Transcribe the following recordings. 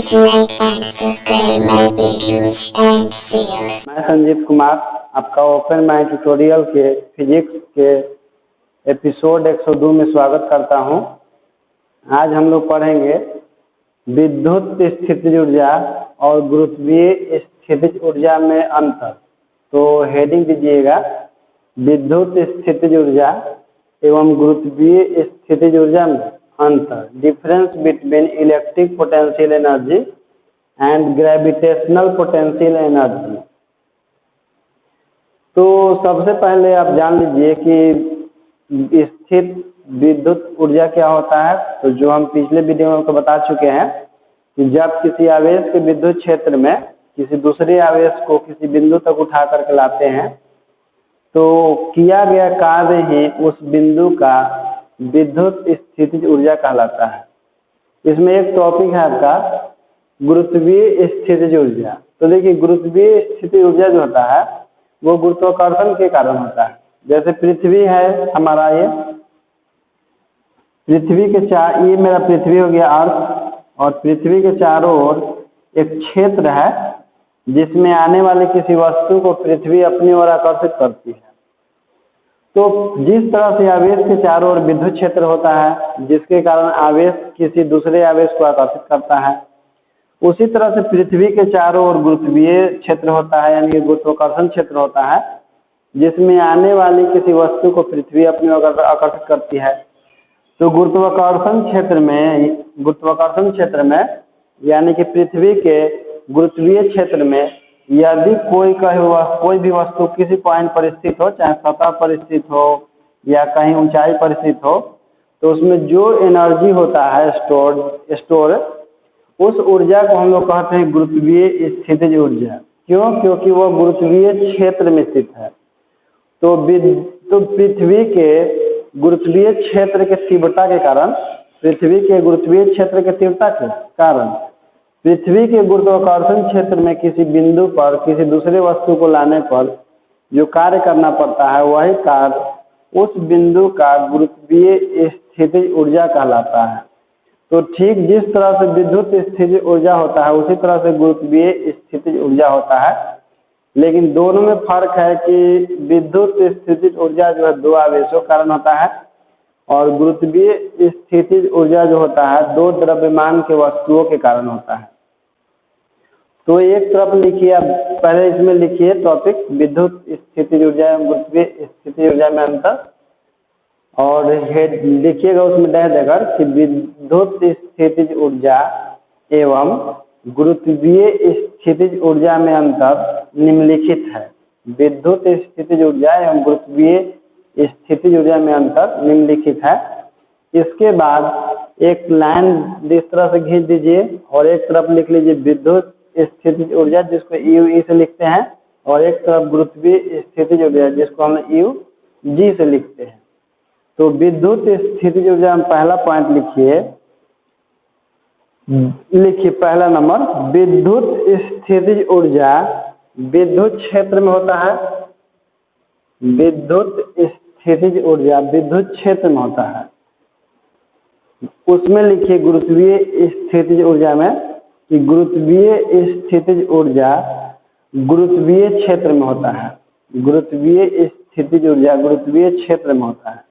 Please like and subscribe my videos and share. मैं संजीव कुमार आपका open mind tutorial के physics के एपिसोड 102 में स्वागत करता हूं। आज हम लोग पढ़ेंगे विद्युत स्थितिज ऊर्जा और गुरुत्वीय स्थितिज ऊर्जा में अंतर। तो हेडिंग दीजिएगा विद्युत स्थितिज ऊर्जा एवं गुरुत्वीय स्थितिज ऊर्जा में अंतर, difference between electric potential energy and gravitational potential energy. तो सबसे पहले आप जान लीजिए कि स्थित विद्युत ऊर्जा क्या होता है। तो जो हम पिछले वीडियो में आपको बता चुके हैं कि जब किसी आवेश के विद्युत क्षेत्र में किसी दूसरे आवेश को किसी बिंदु तक उठा करके लाते हैं तो किया गया कार्य ही उस बिंदु का विद्युत स्थितिज ऊर्जा कहलाता है। इसमें एक टॉपिक है आपका गुरुत्वीय स्थितिज ऊर्जा। तो देखिए गुरुत्वीय स्थितिज ऊर्जा जो होता है वो गुरुत्वाकर्षण के कारण होता है। जैसे पृथ्वी है हमारा, ये पृथ्वी के ये मेरा पृथ्वी हो गया अर्थ, और पृथ्वी के चारों ओर एक क्षेत्र है जिसमें आने वाले किसी वस्तु को पृथ्वी अपनी ओर आकर्षित करती है। तो जिस तरह से आवेश के चारों ओर विद्युत क्षेत्र होता है जिसके कारण आवेश किसी दूसरे आवेश को आकर्षित करता है, उसी तरह से पृथ्वी के चारों ओर गुरुत्वीय क्षेत्र होता है, यानी कि गुरुत्वाकर्षण क्षेत्र होता है जिसमें आने वाली किसी वस्तु को पृथ्वी अपनी ओर आकर्षित करती है। तो गुरुत्वाकर्षण क्षेत्र में यानी कि पृथ्वी के गुरुत्वीय क्षेत्र में यदि कोई भी वस्तु किसी पॉइंट पर स्थित हो, चाहे सतह पर स्थित हो या कहीं ऊंचाई पर स्थित हो, तो उसमें जो एनर्जी होता है स्टोर उस ऊर्जा को हम लोग कहते हैं गुरुत्वीय स्थितिज ऊर्जा। क्यों? क्योंकि वो गुरुत्वीय क्षेत्र में स्थित है। तो पृथ्वी के गुरुत्वीय क्षेत्र के तीव्रता के कारण पृथ्वी के गुरुत्वाकर्षण क्षेत्र में किसी बिंदु पर किसी दूसरे वस्तु को लाने पर जो कार्य करना पड़ता है वही कार्य उस बिंदु का गुरुत्वीय स्थितिज ऊर्जा कहलाता है। तो ठीक जिस तरह से विद्युत स्थितिज ऊर्जा होता है उसी तरह से गुरुत्वीय स्थितिज ऊर्जा होता है, लेकिन दोनों में फर्क है कि विद्युत स्थितिज ऊर्जा जो है दो आवेशों के कारण होता है और गुरुत्वीय स्थितिज ऊर्जा जो होता है दो द्रव्यमान के वस्तुओं के कारण होता है। तो एक तरफ लिखिए, आप पहले इसमें लिखिए टॉपिक विद्युत स्थितिज ऊर्जा एवं गुरुत्वीय स्थितिज ऊर्जा में अंतर, और हेड लिखिएगा उसमें डैश देकर कि विद्युत स्थितिज ऊर्जा एवं गुरुत्वीय स्थितिज ऊर्जा में अंतर निम्नलिखित है। विद्युत स्थितिज ऊर्जा एवं गुरुत्वीय स्थितिज ऊर्जा में अंतर निम्नलिखित है। इसके बाद एक लाइन इस तरह से खींच दीजिए और एक तरफ लिख लीजिए विद्युत स्थितिज ऊर्जा जिसको यू से लिखते हैं, और एक तरफ गुरुत्वीय स्थितिज ऊर्जा जिसको हम यू जी से लिखते हैं। तो विद्युत स्थितिज ऊर्जा में पहला पॉइंट लिखिए पहला नंबर, विद्युत स्थितिज ऊर्जा विद्युत क्षेत्र में होता है। विद्युत स्थितिज ऊर्जा विद्युत क्षेत्र में होता है, उसमें लिखिए गुरुत्वीय स्थितिज ऊर्जा में कि गुरुत्वीय स्थितिज ऊर्जा गुरुत्वीय क्षेत्र में होता है। गुरुत्वीय स्थितिज ऊर्जा गुरुत्वीय क्षेत्र में होता है।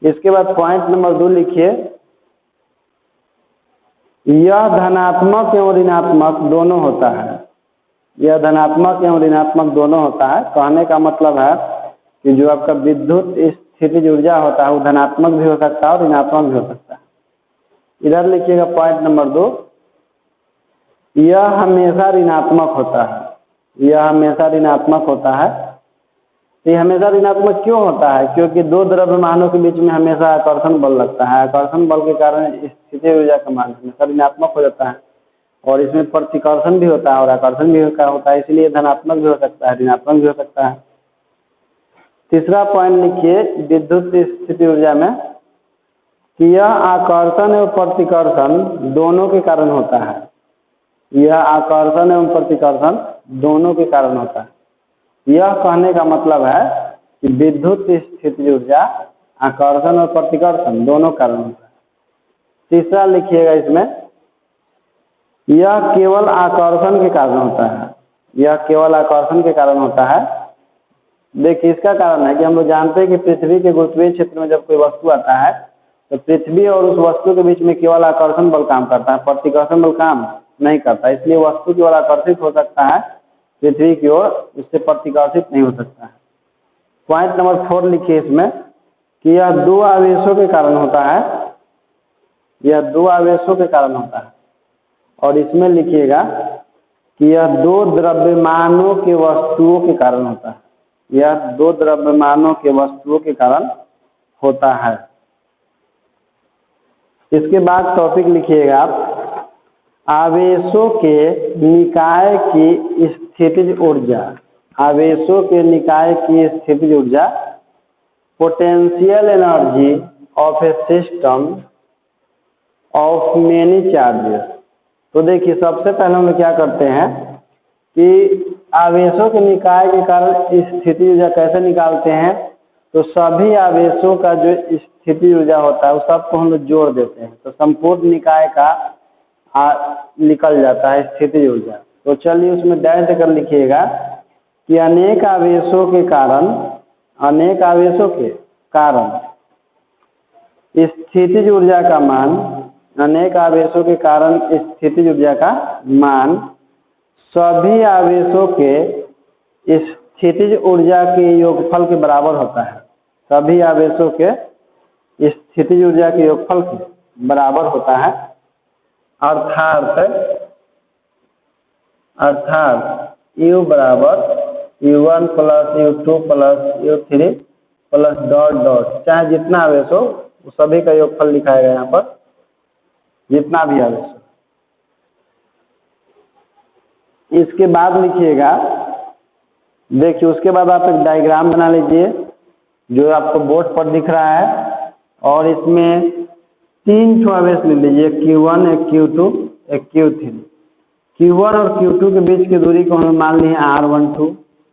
इसके बाद पॉइंट नंबर 2 लिखिए, यह धनात्मक एवं ऋणात्मक दोनों होता है। यह धनात्मक एवं ऋणात्मक दोनों होता है। कहने का मतलब है कि जो आपका विद्युत स्थितिज ऊर्जा होता है वो धनात्मक भी हो सकता है और ऋणात्मक भी हो सकता है। इधर लिखिएगा पॉइंट नंबर 2, यह हमेशा ऋणात्मक होता है। यह हमेशा ऋणात्मक होता है। ये हमेशा ऋणात्मक क्यों होता है? क्योंकि दो द्रव्यमानों के बीच में हमेशा आकर्षण बल लगता है। आकर्षण बल के कारण स्थितिज ऊर्जा का मान हमेशा ऋणात्मक हो जाता है, और इसमें प्रतिकर्षण भी होता है और आकर्षण भी होता है, इसलिए धनात्मक भी हो सकता है ऋणात्मक भी हो सकता है। तीसरा पॉइंट लिखिए विद्युत स्थितिज ऊर्जा में कि यह आकर्षण एवं प्रतिकर्षण दोनों के कारण होता है। यह आकर्षण एवं प्रतिकर्षण दोनों के कारण होता है। यह कहने का मतलब है कि विद्युत स्थितिज ऊर्जा आकर्षण और प्रतिकर्षण दोनों कारण होता है। तीसरा लिखिएगा इसमें यह केवल आकर्षण के कारण होता है, यह केवल आकर्षण के कारण होता है। देखिए इसका कारण है कि हम लोग जानते हैं कि पृथ्वी के गुरुत्वीय क्षेत्र में जब कोई वस्तु आता है तो पृथ्वी और उस वस्तु के बीच में केवल आकर्षण बल काम करता है, प्रतिकर्षण बल काम नहीं करता। इसलिए वस्तु केवल आकर्षित हो सकता है पृथ्वी की ओर, उससे प्रतिकर्षित नहीं हो सकता है। पॉइंट नंबर 4 लिखिए इसमें कि यह दो आवेशों के कारण होता है, यह दो आवेशों के कारण होता है। और इसमें लिखिएगा कि यह दो द्रव्यमानों के वस्तुओं के कारण होता है, यह दो द्रव्यमानों के वस्तुओं के कारण होता है। इसके बाद टॉपिक लिखिएगा आप, आवेशों के निकाय की स्थितिज ऊर्जा, आवेशों के निकाय की स्थितिज ऊर्जा, potential energy of A system of many charges. तो देखिए सबसे पहले हम लोग क्या करते हैं कि आवेशों के निकाय के कारण स्थितिज ऊर्जा कैसे निकालते हैं। तो सभी आवेशों का जो स्थितिज ऊर्जा होता है उस सबको हम लोग जोड़ देते हैं, तो संपूर्ण निकाय का निकल जाता है स्थितिज ऊर्जा। तो चलिए उसमें डैश देकर लिखिएगा कि अनेक आवेशों के कारण, अनेक आवेशों के कारण स्थितिज ऊर्जा का मान, अनेक आवेशों के कारण स्थितिज ऊर्जा का मान सभी आवेशों के स्थितिज ऊर्जा के योगफल के बराबर होता है, सभी आवेशों के स्थितिज ऊर्जा के योगफल के बराबर होता है। अर्थात U बराबर U1 plus U2 plus U3 plus dot dot, चाहे जितना आवेश हो वो सभी का योगफल लिखाएगा यहाँ पर, जितना भी आवेश हो। इसके बाद लिखिएगा, देखिए उसके बाद आप एक डायग्राम बना लीजिए जो आपको बोर्ड पर दिख रहा है, और इसमें 3 ठो आवेश ले लीजिए, एक Q1, एक Q2, एक Q3। Q1 और Q2 के बीच की दूरी को हम मान लिए R12,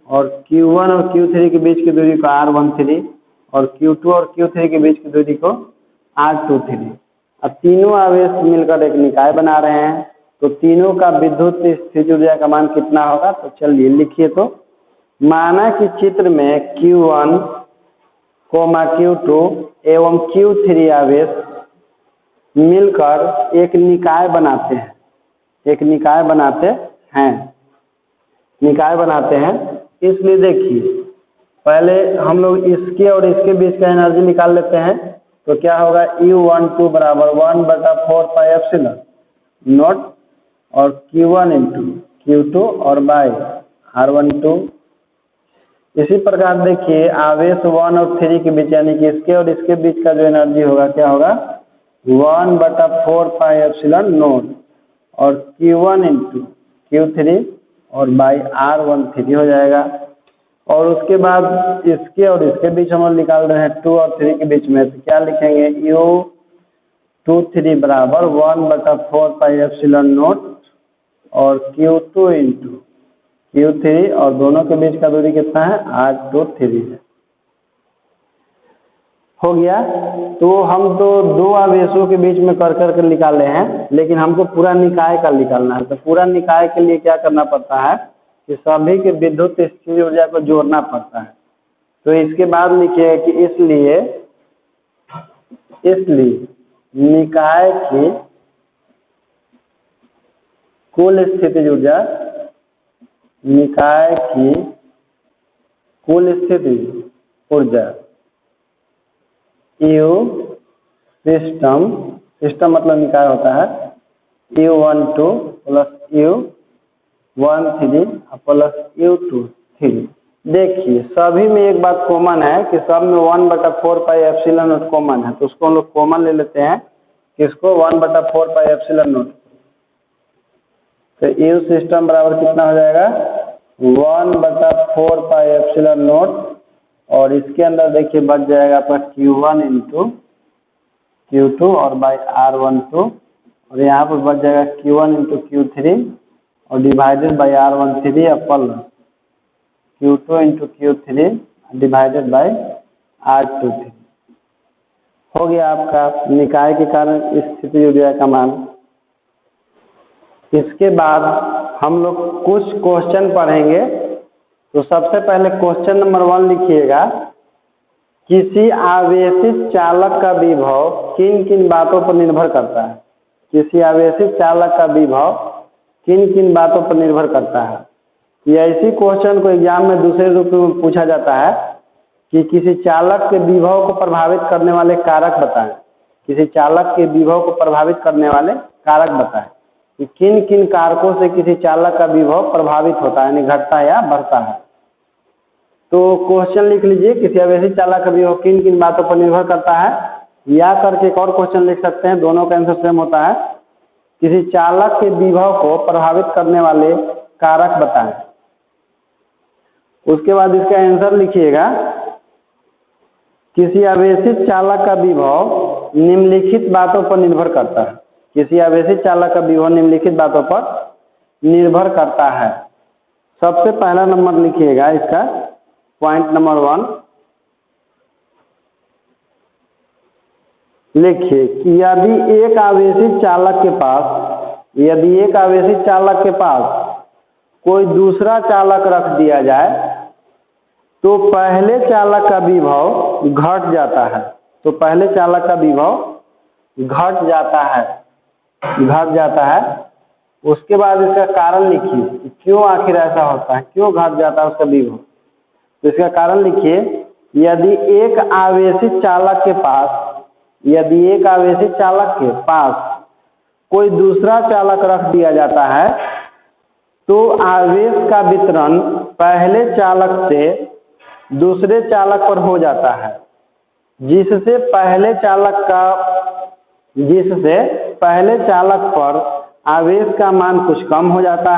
और Q1 और Q3 के बीच की दूरी को R13, और Q2 और Q3 के बीच की दूरी को R23। अब तीनों आवेश मिलकर एक निकाय बना रहे हैं, तो तीनों का विद्युत स्थितिज ऊर्जा का मान कितना होगा। तो चलिए लिखिए, तो माना कि चित्र में Q1, Q2 एवं Q3 आवेश मिलकर एक निकाय बनाते हैं, एक निकाय बनाते हैं, निकाय बनाते हैं। इसलिए देखिए पहले हम लोग इसके और इसके बीच का एनर्जी निकाल लेते हैं। तो क्या होगा, U12 बराबर 1/4 पाई एप्सिलॉन नॉट और Q1 इंटू Q2 और बाई R12। इसी प्रकार देखिए आवेश 1 और 3 के बीच, यानी कि इसके और इसके बीच का जो एनर्जी होगा क्या होगा, 1/4 पाई एप्सिलॉन नॉट और Q1 इंटू Q3 और बाई R13 हो जाएगा। और उसके बाद इसके और इसके बीच हम निकाल रहे हैं 2 और 3 के बीच में, तो क्या लिखेंगे, U23 बराबर 1/4 पाई एप्सिलॉन नॉट और Q2 इंटू Q3 और दोनों के बीच का दूरी कितना है, R23 है। हो गया। तो हम तो दो आवेशों के बीच में कर निकाले हैं, लेकिन हमको पूरा निकाय का निकालना है। तो पूरा निकाय के लिए क्या करना पड़ता है कि सभी के विद्युत स्थितिज ऊर्जा को जोड़ना पड़ता है। तो इसके बाद लिखिए कि इसलिए निकाय की कुल स्थितिज ऊर्जा, निकाय की कुल स्थितिज ऊर्जा U सिस्टम, सिस्टम मतलब निकाय होता है, U12 plus U13 plus U23। देखिए सभी में एक बात कॉमन है कि सब में 1/4 पाई एप्सिलॉन नॉट कॉमन है, तो उसको हम लोग कॉमन ले लेते हैं, किसको, 1/4 पाई एप्सिलॉन नॉट। तो U सिस्टम बराबर कितना हो जाएगा, 1/4 पाई एप्सिलॉन नॉट, और इसके अंदर देखिए बच जाएगा आपका Q1 इंटू Q2 और बाई R12, और यहाँ पर बच जाएगा Q1 इंटू Q3 और divided by R13 upper Q2 into Q3 divided by R23। हो गया आपका निकाय के कारण स्थितिज ऊर्जा का मान। इसके बाद हम लोग कुछ क्वेश्चन पढ़ेंगे। तो सबसे पहले क्वेश्चन नंबर 1 लिखिएगा, किसी आवेशित चालक का विभव किन किन बातों पर निर्भर करता है। किसी आवेशित चालक का विभव किन किन बातों पर निर्भर करता है। ये ऐसी क्वेश्चन को एग्जाम में दूसरे रूप में पूछा जाता है कि किसी चालक के विभव को प्रभावित करने वाले कारक बताएं। किसी चालक के विभव को प्रभावित करने वाले कारक बताएं कि किन किन कारकों से किसी चालक का विभव प्रभावित होता है, यानी घटता है या बढ़ता है। तो क्वेश्चन लिख लीजिए, किसी आवेशित चालक का विभव किन किन बातों पर निर्भर करता है। या करके एक और क्वेश्चन लिख सकते हैं, दोनों का आंसर सेम होता है। किसी चालक के विभव को प्रभावित करने वाले कारक बताएं। उसके बाद इसका आंसर लिखिएगा, किसी आवेशित चालक का विभव निम्नलिखित बातों पर निर्भर करता है। किसी आवेशित चालक का विभव निम्नलिखित बातों पर निर्भर करता है। सबसे पहला नंबर लिखिएगा इसका, पॉइंट नंबर 1 लिखिए कि यदि एक आवेशित चालक के पास कोई दूसरा चालक रख दिया जाए तो पहले चालक का विभव घट जाता है। तो पहले चालक का विभव घट जाता है। उसके बाद इसका कारण लिखिए, क्यों आखिर ऐसा होता है, क्यों घट जाता है उसका विभव। तो इसका कारण लिखिए, यदि एक आवेशित चालक के पास कोई दूसरा चालक रख दिया जाता है तो आवेश का वितरण पहले चालक से दूसरे चालक पर हो जाता है, जिससे पहले चालक पर आवेश का मान कुछ कम हो जाता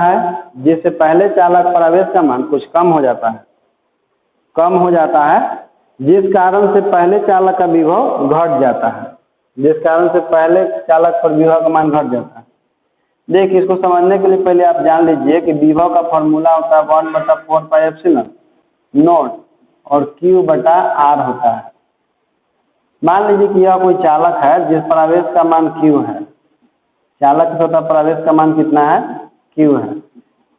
है। जिस कारण से पहले चालक का विभव घट जाता है। देखिए, इसको समझने के लिए पहले आप जान लीजिए कि विभव का फॉर्मूला होता है 1/4πε नॉट और Q/R होता है। मान लीजिए कि यह कोई चालक है जिस पर आवेश का मान Q है। चालक की सतह पर आवेश का मान कितना है, Q है।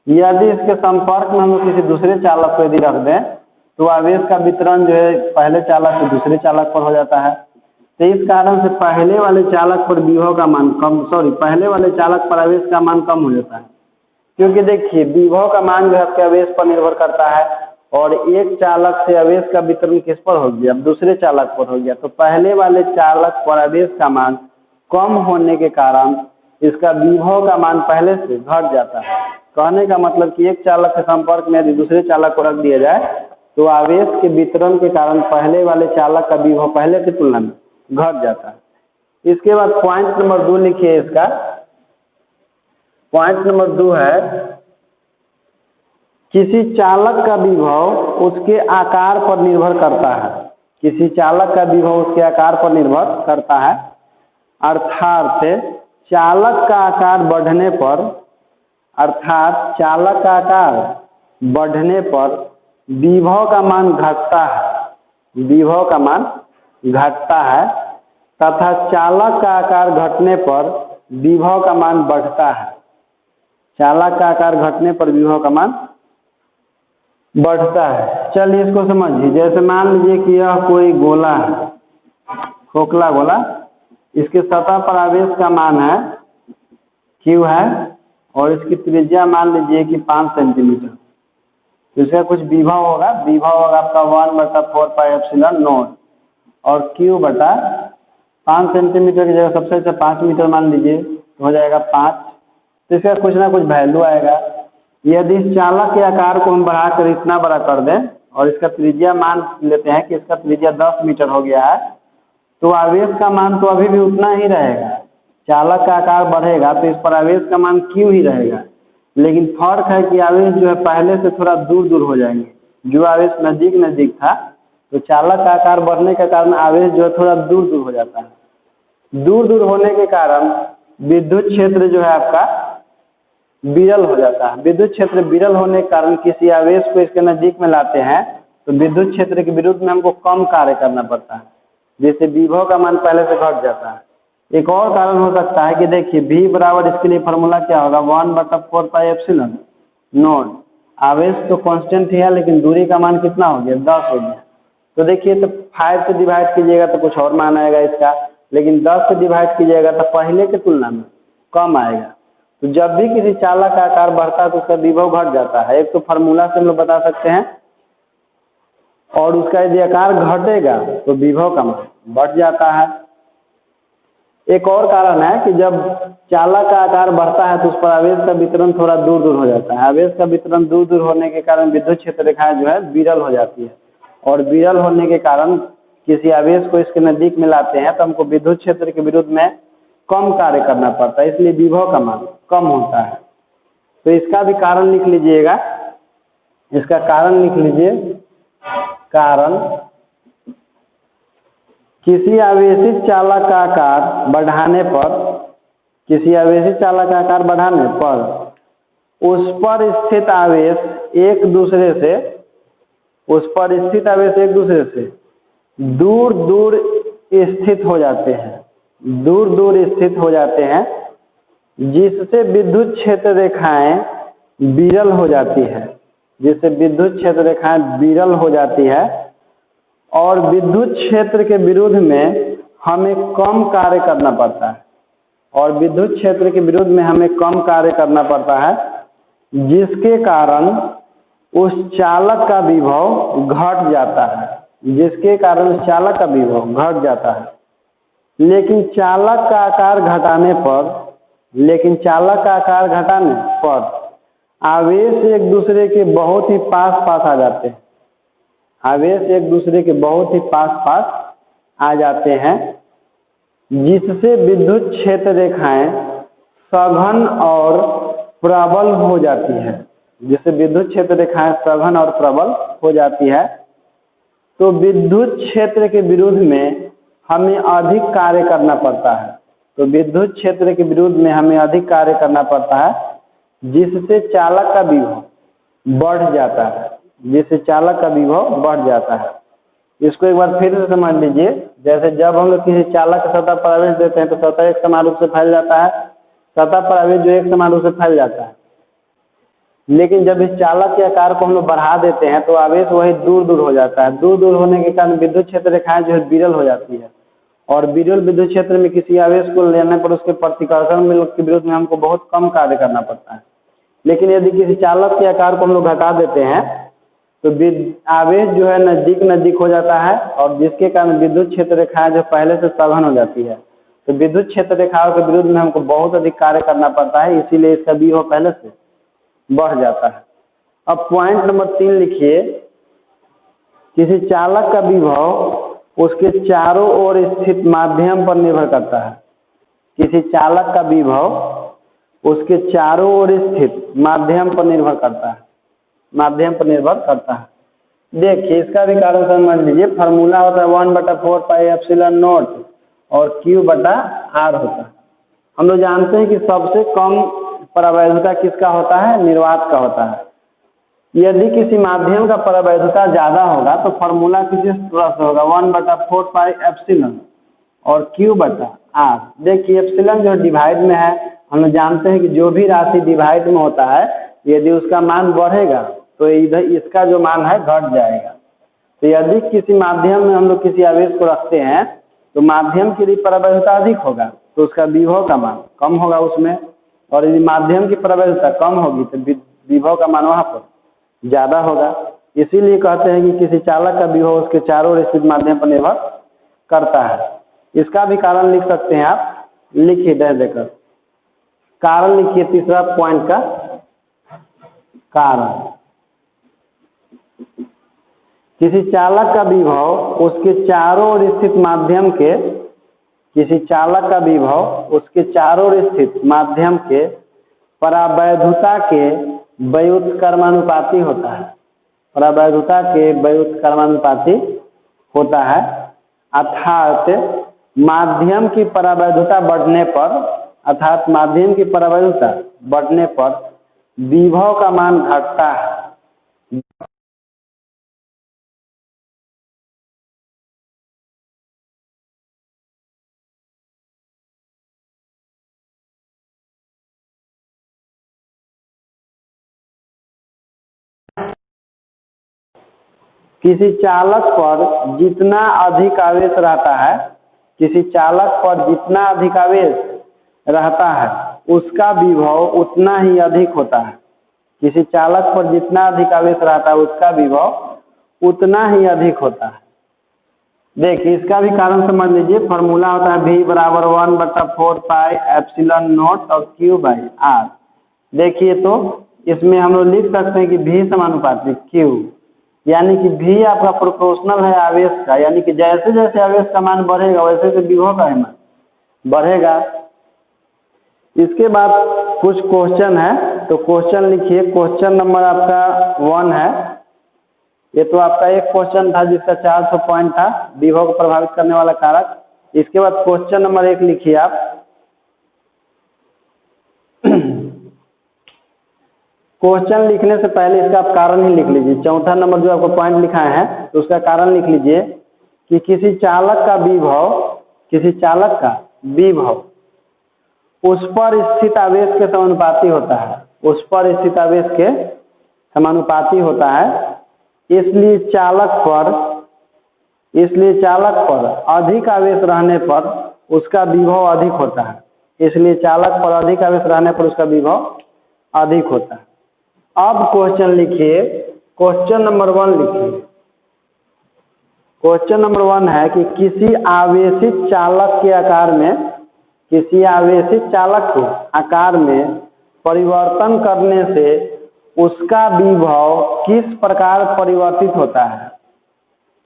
यदि इसके संपर्क में हम लोग किसी दूसरे चालक को यदि रख दें तो आवेश का वितरण जो है पहले चालक से दूसरे चालक पर हो जाता है। तो इस कारण से पहले वाले चालक पर आवेश का मान कम हो जाता है। क्योंकि देखिए, विभव का मान जो है आपके आवेश पर निर्भर करता है और एक चालक से आवेश का वितरण किस पर हो गया, अब दूसरे चालक पर हो गया। तो पहले वाले चालक पर आवेश का मान कम होने के कारण इसका विभव का मान पहले से घट जाता है। कहने का मतलब कि एक चालक के संपर्क में यदि दूसरे चालक को रख दिया जाए तो आवेश के वितरण के कारण पहले वाले चालक का विभव पहले की तुलना में घट जाता है। इसके बाद पॉइंट नंबर 2 लिखिए। इसका पॉइंट नंबर 2 है, किसी चालक का विभव उसके आकार पर निर्भर करता है। किसी चालक का विभव उसके आकार पर निर्भर करता है, अर्थात चालक का आकार बढ़ने पर विभव का मान घटता है तथा चालक का आकार घटने पर विभव का मान बढ़ता है। चलिए इसको समझिए। जैसे मान लीजिए कि यह कोई गोला है, खोखला गोला, इसके सतह पर आवेश का मान है Q है और इसकी त्रिज्या मान लीजिए कि 5 सेंटीमीटर। तो इसका कुछ विभव होगा आपका 1/4πε0 और Q/5 सेंटीमीटर की जगह सबसे अच्छा 5 मीटर मान लीजिए तो हो जाएगा 5। तो इसका कुछ ना कुछ वैल्यू आएगा। यदि इस चालक के आकार को हम बढ़ाकर इतना बड़ा कर दें और इसका त्रिज्या मान लेते हैं कि इसका त्रिज्या 10 मीटर हो गया है, तो आवेश का मान तो अभी भी उतना ही रहेगा। चालक का आकार बढ़ेगा तो इस पर आवेश का मान Q ही रहेगा, लेकिन फर्क है कि आवेश जो है पहले से थोड़ा दूर हो जाएंगे। जो आवेश नजदीक था तो चालक का आकार बढ़ने के कारण आवेश जो है थोड़ा दूर हो जाता है। दूर होने के कारण विद्युत क्षेत्र जो है आपका विरल हो जाता है। विद्युत क्षेत्र विरल होने के कारण किसी आवेश को इसके नजदीक में लाते हैं तो विद्युत क्षेत्र के विरुद्ध में हमको कम कार्य करना पड़ता है, जिससे विभव का मान पहले से घट जाता है। एक और कारण हो सकता है कि देखिए V बराबर इसके लिए फॉर्मूला क्या होगा 1/4 पाई एप्सिलॉन नॉट। आवेश तो कांस्टेंट ही है लेकिन दूरी का मान कितना हो गया 10 हो गया। तो देखिए तो 5 से डिवाइड कीजिएगा तो कुछ और मान आएगा इसका, लेकिन 10 से डिवाइड कीजिएगा तो पहले की तुलना में कम आएगा। तो जब भी किसी चालक का आकार बढ़ता है तो उसका विभव घट जाता है। एक तो फार्मूला से हम लोग बता सकते हैं, और उसका यदि आकार घटेगा तो विभव का मान बढ़ जाता है। एक और कारण है कि जब चालक का आकार बढ़ता है तो उस पर आवेश का वितरण थोड़ा दूर दूर हो जाता है। आवेश का वितरण दूर दूर होने के कारण विद्युत क्षेत्र रेखाएं जो है विरल हो जाती है, और विरल होने के कारण किसी आवेश को इसके नजदीक में लाते हैं तो हमको विद्युत क्षेत्र के विरुद्ध में कम कार्य करना पड़ता है, इसलिए विभव का मान कम होता है। तो इसका भी कारण लिख लीजिएगा, इसका कारण लिख लीजिए। कारण किसी आवेशित चालक का आकार बढ़ाने पर, किसी आवेशित चालक का आकार बढ़ाने पर उस पर स्थित आवेश एक दूसरे से, उस पर स्थित आवेश एक दूसरे से दूर दूर स्थित हो जाते हैं, दूर दूर स्थित हो जाते हैं, जिससे विद्युत क्षेत्र रेखाएं विरल हो जाती है, जिससे विद्युत क्षेत्र रेखाएं विरल हो जाती है, और विद्युत क्षेत्र के विरुद्ध में हमें कम कार्य करना पड़ता है, और विद्युत क्षेत्र के विरुद्ध में हमें कम कार्य करना पड़ता है, जिसके कारण उस चालक का विभव घट जाता है, जिसके कारण उस चालक का विभव घट जाता है। लेकिन चालक का आकार घटाने पर, लेकिन चालक का आकार घटाने पर आवेश एक दूसरे के बहुत ही पास पास आ जाते हैं, आवेश एक दूसरे के बहुत ही पास पास आ जाते हैं, जिससे विद्युत क्षेत्र रेखाएं सघन और प्रबल हो जाती है, जिससे विद्युत क्षेत्र रेखाएं सघन और प्रबल हो जाती है। तो विद्युत क्षेत्र के विरुद्ध में हमें अधिक कार्य करना पड़ता है, तो विद्युत क्षेत्र के विरुद्ध में हमें अधिक कार्य करना पड़ता है, जिससे चालक का विभव बढ़ जाता है, जिससे चालक का विभव बढ़ जाता है। इसको एक बार फिर से समझ लीजिए। जैसे जब हम लोग किसी चालक की सतह पर आवेश देते हैं तो सतह एक समान रूप से फैल जाता है, सतह पर आवेश जो एक समान रूप से फैल जाता है। लेकिन जब इस चालक के आकार को हम लोग बढ़ा देते हैं तो आवेश वही दूर दूर हो जाता है। दूर दूर होने के कारण विद्युत क्षेत्र रेखाएं जो है विरल हो जाती है, और विरल विद्युत क्षेत्र में किसी आवेश को लेने पर उसके प्रतिकर्षण में के विरुद्ध में हमको बहुत कम कार्य करना पड़ता है। लेकिन यदि किसी चालक के आकार को हम लोग घटा देते हैं तो आवेश जो है नजदीक नजदीक हो जाता है, और जिसके कारण विद्युत क्षेत्र रेखाएं जो पहले से सघन हो जाती है। तो विद्युत क्षेत्र रेखाओं के विरुद्ध में हमको बहुत अधिक कार्य करना पड़ता है, इसीलिए इसका विभव पहले से बढ़ जाता है। अब पॉइंट नंबर 3 लिखिए। किसी चालक का विभव उसके चारों ओर स्थित माध्यम पर निर्भर करता है। किसी चालक का विभव उसके चारों ओर स्थित माध्यम पर निर्भर करता है, माध्यम पर निर्भर करता है। देखिए इसका भी कारण समझ लीजिए। फार्मूला होता है 1/4 पाई एप्सिलॉन नॉट और Q बटा R होता है। हम लोग जानते हैं कि सबसे कम परावैधुता किसका होता है, निर्वात का होता है। यदि किसी माध्यम का परावैधुता ज्यादा होगा तो फार्मूला किसी तरह से होगा 1/4 पाई एप्सिलॉन और Q बटा R। देखिए एप्सिलॉन जो डिवाइड में है, हम लोग जानते हैं कि जो भी राशि डिवाइड में होता है यदि उसका मान बढ़ेगा तो इधर इसका जो मान है घट जाएगा। तो यदि किसी माध्यम में हम लोग किसी आवेश को रखते हैं तो माध्यम की यदि परावैधुता अधिक होगा तो उसका विभव का मान कम होगा उसमें, और यदि माध्यम की परावैधुता कम होगी तो विभव का मान वहाँ पर ज्यादा होगा। इसीलिए कहते हैं कि किसी चालक का विभव उसके चारों ओर स्थित माध्यम पर निर्भर करता है। इसका भी कारण लिख सकते हैं आप, लिखिए दे देकर कारण लिखिए। तीसरा पॉइंट का कारण, किसी चालक का विभव उसके चारों ओर स्थित माध्यम के, किसी चालक का विभव उसके चारों ओर स्थित माध्यम के परावैधुता के व्युत्क्रमानुपाती होता है, परावैधुता के व्युत्क्रमानुपाती होता है। अर्थात माध्यम की परावैधुता बढ़ने पर, अर्थात माध्यम की परावैधुता बढ़ने पर विभव का मान घटता है। किसी चालक पर जितना अधिक आवेश रहता है, किसी चालक पर जितना अधिक आवेश रहता है उसका विभव उतना ही अधिक होता है। किसी चालक पर जितना अधिक आवेश रहता है उसका विभव उतना ही अधिक होता है। देखिए इसका भी कारण समझ लीजिए, फॉर्मूला होता है V बराबर 1/4 पाई एप्सिलॉन नॉट और Q बाई R। देखिए तो इसमें हम लोग लिख सकते हैं कि V समानुपाती Q, यानी कि V आपका प्रोपोर्शनल है आवेश का, यानी कि जैसे जैसे आवेश का मान बढ़ेगा वैसे वैसे विभव का मान बढ़ेगा। इसके बाद कुछ क्वेश्चन है, तो क्वेश्चन लिखिए। क्वेश्चन नंबर आपका 1 है। ये तो आपका एक क्वेश्चन था जिसका 400 पॉइंट था, विभव को प्रभावित करने वाला कारक। इसके बाद क्वेश्चन नंबर 1 लिखिए आप। क्वेश्चन लिखने से पहले इसका आप कारण ही लिख लीजिए। चौथा नंबर जो आपको पॉइंट लिखाए हैं तो उसका कारण लिख लीजिए कि किसी चालक का विभव उस पर स्थित आवेश के समानुपाती होता है, उस पर स्थित आवेश के समानुपाती होता है। इसलिए चालक पर अधिक आवेश रहने पर उसका विभव अधिक होता है। इसलिए चालक पर अधिक आवेश रहने पर उसका विभव अधिक होता है। अब क्वेश्चन लिखिए, क्वेश्चन नंबर 1 लिखिए। क्वेश्चन नंबर 1 है कि किसी आवेशित चालक के आकार में परिवर्तन करने से उसका विभव किस प्रकार परिवर्तित होता है।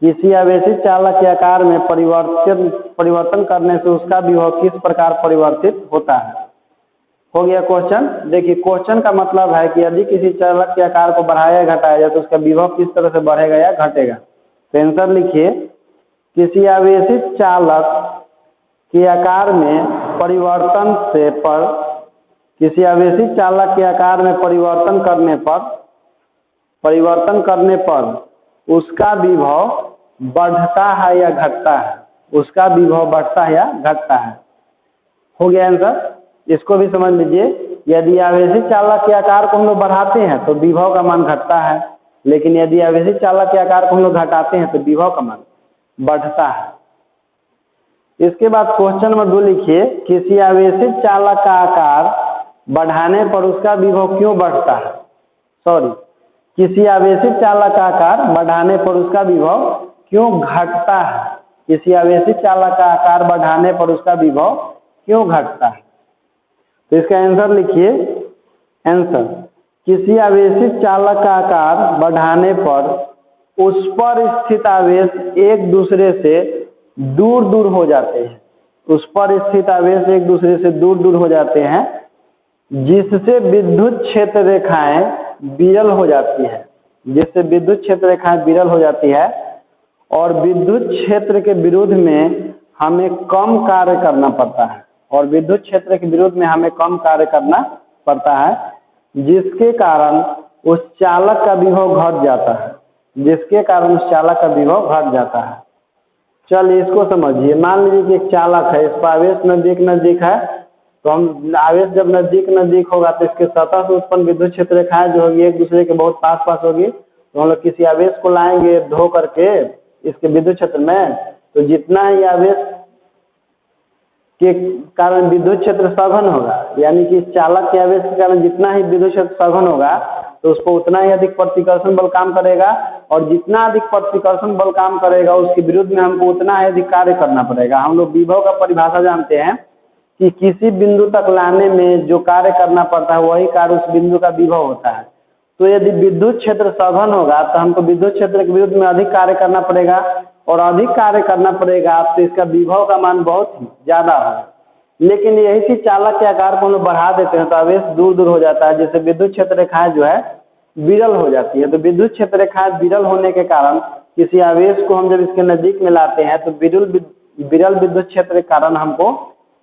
किसी आवेशित चालक के आकार में परिवर्तन करने से उसका विभव किस प्रकार परिवर्तित होता है। हो गया क्वेश्चन। देखिए क्वेश्चन का मतलब है कि यदि किसी चालक के आकार को बढ़ाया या घटाया जाए तो उसका विभव किस तरह से बढ़ेगा या घटेगा। तो आंसर लिखिए, किसी आवेशित चालक के आकार में परिवर्तन करने पर उसका विभव बढ़ता है या घटता है, उसका विभव बढ़ता है या घटता है। हो गया आंसर। इसको भी समझ लीजिए, यदि आवेशित चालक के आकार को हम लोग बढ़ाते हैं तो विभव का मान घटता है, लेकिन यदि आवेशित चालक के आकार को हम लोग घटाते हैं तो विभव का मान बढ़ता है। इसके बाद क्वेश्चन नंबर 2 लिखिए, किसी आवेशित चालक का आकार बढ़ाने पर उसका विभव क्यों बढ़ता है। किसी आवेशित चालक का आकार बढ़ाने पर उसका विभव क्यों घटता है। किसी आवेशित चालक का आकार बढ़ाने पर उसका विभव क्यों घटता है। तो इसका आंसर लिखिए। आंसर, किसी आवेशित चालक का आकार बढ़ाने पर उस पर स्थित आवेश एक दूसरे से दूर दूर हो जाते हैं। उस पर स्थित आवेश एक दूसरे से दूर दूर हो जाते हैं, जिससे विद्युत क्षेत्र रेखाएं विरल हो जाती है। और विद्युत क्षेत्र के विरुद्ध में हमें कम कार्य करना पड़ता है, जिसके कारण उस चालक का विभव घट जाता है। चलिए इसको समझिए। मान लीजिए कि एक चालक है, इसका आवेश नजदीक है, तो हम आवेश जब नजदीक होगा तो इसके सतह से उत्पन्न विद्युत क्षेत्र रेखाएं जो होगी एक दूसरे के बहुत पास होगी। तो हम लोग किसी आवेश को लाएंगे धो करके इसके विद्युत क्षेत्र में, तो जितना ही आवेश के कारण विद्युत क्षेत्र सघन होगा, यानी कि चालक के आवेश के कारण जितना ही विद्युत क्षेत्र सघन होगा तो उसको उतना ही अधिक प्रतिकर्षण बल काम करेगा, और जितना अधिक प्रतिकर्षण बल काम करेगा उसके विरुद्ध में हमको उतना ही अधिक कार्य करना पड़ेगा। हम लोग विभव का परिभाषा जानते हैं कि किसी बिंदु तक लाने में जो कार्य करना पड़ता है वही कार्य उस बिंदु का विभव होता है। तो यदि विद्युत क्षेत्र सघन होगा तो हमको विद्युत क्षेत्र के विरुद्ध में अधिक कार्य करना पड़ेगा, और अधिक कार्य करना पड़ेगा तो इसका विभव का मान बहुत ही ज्यादा होगा। लेकिन यही चीज चालक के आकार को हम लोग बढ़ा देते हैं तो आवेश दूर दूर हो जाता है, जिससे विद्युत क्षेत्र रेखाएं जो है विरल हो जाती है। तो विद्युत क्षेत्र रेखाएं विरल होने के कारण किसी आवेश को हम जब इसके नजदीक में लाते हैं तो विरल विद्युत क्षेत्र के कारण हमको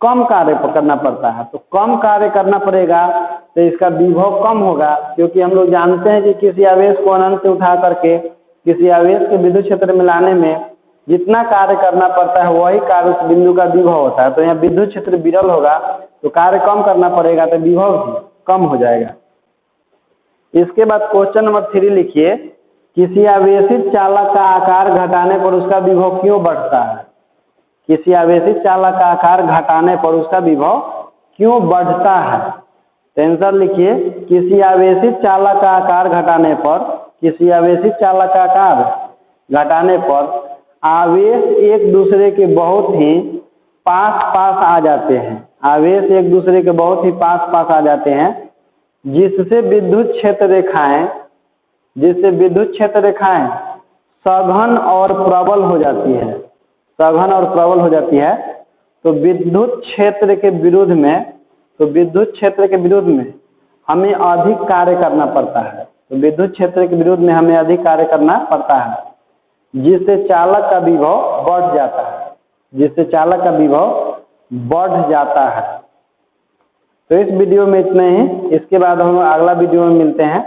कम कार्य करना पड़ता है। तो कम कार्य करना पड़ेगा तो इसका विभव कम होगा, क्योंकि हम लोग जानते हैं कि किसी आवेश को अनंत से उठा करके किसी आवेश के विद्युत क्षेत्र में लाने में जितना कार्य करना पड़ता है वही कार्य उस बिंदु का विभव होता है। तो यहाँ विद्युत क्षेत्र विरल होगा तो कार्य कम करना पड़ेगा, तो विभव भी कम हो जाएगा। इसके बाद क्वेश्चन नंबर 3 लिखिए। किसी आवेशित चालक का आकार घटाने पर उसका विभव क्यों बढ़ता है? किसी आवेशित चालक का आकार घटाने पर उसका विभव क्यों बढ़ता है? तो आंसर लिखिए, किसी आवेशित चालक का आकार घटाने पर, किसी आवेशित चालक का आकार घटाने पर आवेश एक दूसरे के बहुत ही पास पास आ जाते हैं। आवेश एक दूसरे के बहुत ही पास पास आ जाते हैं, जिससे विद्युत क्षेत्र रेखाएं सघन और प्रबल हो जाती है। सघन और प्रबल हो जाती है। तो विद्युत क्षेत्र के विरुद्ध में हमें अधिक कार्य करना पड़ता है। तो विद्युत क्षेत्र के विरुद्ध में हमें अधिक कार्य करना पड़ता है, जिससे चालक का विभव बढ़ जाता है। तो इस वीडियो में इतना ही। इसके बाद हम अगला वीडियो में मिलते हैं।